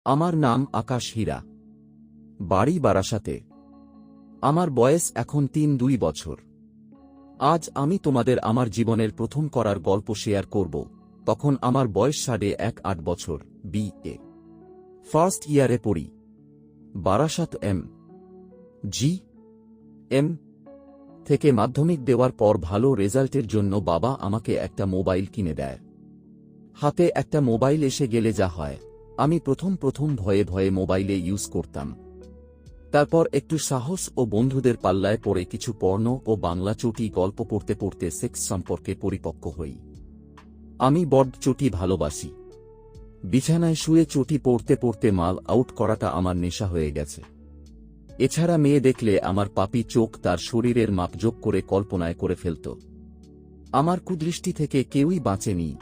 আমার নাম আকাশ হীরা। বাড়ি বারাসাতে। আমার বয়স এখন ৩-২ বছর। আজ আমি তোমাদের আমার জীবনের প্রথম করার গল্প শেয়ার করব। তখন আমার বয়স ১.৫ বছর, BA ফার্স্ট ইয়ারে পড়ি। বারাসাত MGM থেকে মাধ্যমিক দেওয়ার পর ভালো রেজাল্টের জন্য বাবা আমাকে একটা মোবাইল কিনে দেয়। হাতে একটা মোবাইল এসে গেলে যা হয়, আমি প্রথম ভয়ে ভয়ে মোবাইলে ইউজ করতাম। তারপর একটু সাহস ও বন্ধুদের পাল্লায় পড়ে কিছু পর্ণ ও বাংলা চটি গল্প পড়তে পড়তে সেক্স সম্পর্কে পরিপক্ক হই। আমি বড্ড চটি ভালোবাসি। বিছানায় শুয়ে চটি পড়তে পড়তে মাল আউট করাটা আমার নেশা হয়ে গেছে। এছাড়া মেয়ে দেখলে আমার পাপি চোখ তার শরীরের মাপজোক করে কল্পনায় করে ফেলত। আমার কুদৃষ্টি থেকে কেউই বাঁচেনি।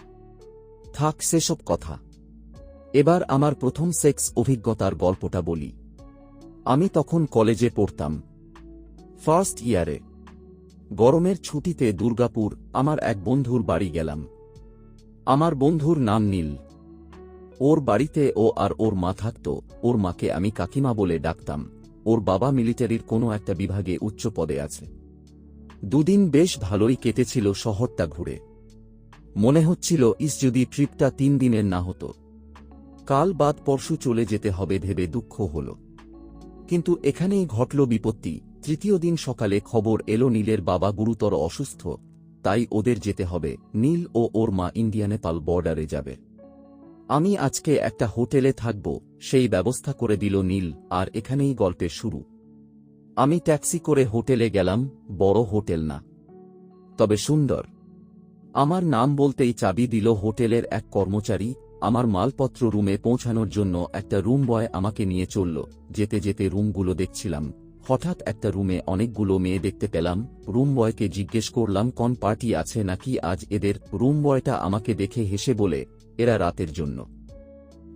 থাক সেসব কথা। এবার আমার প্রথম সেক্স অভিজ্ঞতার গল্পটা বলি। আমি তখন কলেজে পড়তাম, ফার্স্ট ইয়ারে। গরমের ছুটিতে দুর্গাপুর আমার এক বন্ধুর বাড়ি গেলাম। আমার বন্ধুর নাম নীল। ওর বাড়িতে ও আর ওর মা থাকত। ওর মাকে আমি কাকিমা বলে ডাকতাম। ওর বাবা মিলিটারির কোনো একটা বিভাগে উচ্চ পদে আছে। দুদিন বেশ ভালোই কেটেছিল শহরটা ঘুরে। মনে হচ্ছিল যদি ট্রিপটা ৩ দিনের না হতো। কাল বাদ পরশু চলে যেতে হবে ভেবে দুঃখ হল। কিন্তু এখানেই ঘটল বিপত্তি। তৃতীয় দিন সকালে খবর এলো নীলের বাবা গুরুতর অসুস্থ, তাই ওদের যেতে হবে। নীল ও ওর মা ইন্ডিয়া নেপাল বর্ডারে যাবে। আমি আজকে একটা হোটেলে থাকব, সেই ব্যবস্থা করে দিল নীল। আর এখানেই গল্পের শুরু। আমি ট্যাক্সি করে হোটেলে গেলাম। বড় হোটেল না, তবে সুন্দর। আমার নাম বলতেই চাবি দিল হোটেলের এক কর্মচারী। আমার মালপত্র রুমে পৌঁছানোর জন্য একটা রুম বয় আমাকে নিয়ে চলল। যেতে যেতে রুমগুলো দেখছিলাম। হঠাৎ একটা রুমে অনেকগুলো মেয়ে দেখতে পেলাম। রুম বয়কে জিজ্ঞেস করলাম কোন পার্টি আছে নাকি আজ এদের। রুম বয়টা আমাকে দেখে হেসে বলে, এরা রাতের জন্য।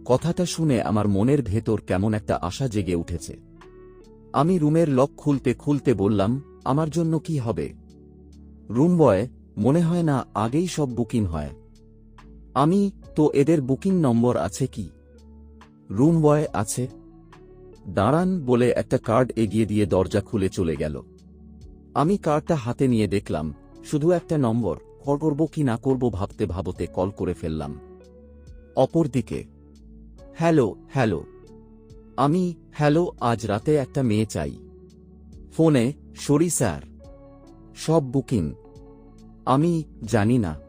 কথাটা শুনে আমার মনের ভেতর কেমন একটা আশা জেগে উঠেছে। আমি রুমের লক খুলতে খুলতে বললাম, আমার জন্য কি হবে? রুম বয়, মনে হয় না, আগেই সব বুকিং হয়। আমি, তো এদের বুকিং নম্বর আছে কি? রুম বয়, আছে। দাঁড়ান বলে একটা কার্ড এগিয়ে দিয়ে দরজা খুলে চলে গেল। আমি কার্ডটা হাতে নিয়ে দেখলাম শুধু একটা নম্বর। কল করব কি না করব ভাবতে ভাবতে কল করে ফেললাম। অপরদিকে, হ্যালো হ্যালো। আমি, হ্যালো, আজ রাতে একটা মেয়ে চাই। ফোনে, সরি স্যার, সব বুকিং। আমি, জানি না,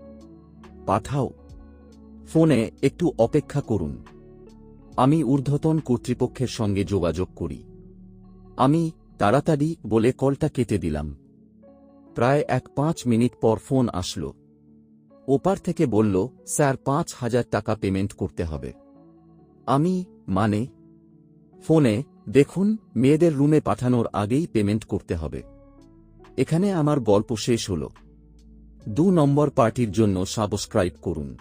পাঠাও। ফোনে, একটু অপেক্ষা করুন। আমি ঊর্ধ্বতন কর্তৃপক্ষের সঙ্গে যোগাযোগ করি। আমি, তাড়াতাড়ি বলে কলটা কেটে দিলাম। প্রায় ১-৫ মিনিট পর ফোন আসলো। ওপার থেকে বলল, স্যার ৫,০০০ টাকা পেমেন্ট করতে হবে। আমি, মানে? ফোনে, দেখুন, মেয়েদের রুমে পাঠানোর আগেই পেমেন্ট করতে হবে। এখানে আমার গল্প শেষ হল। ২ নম্বর পার্টির জন্য সাবস্ক্রাইব করুন।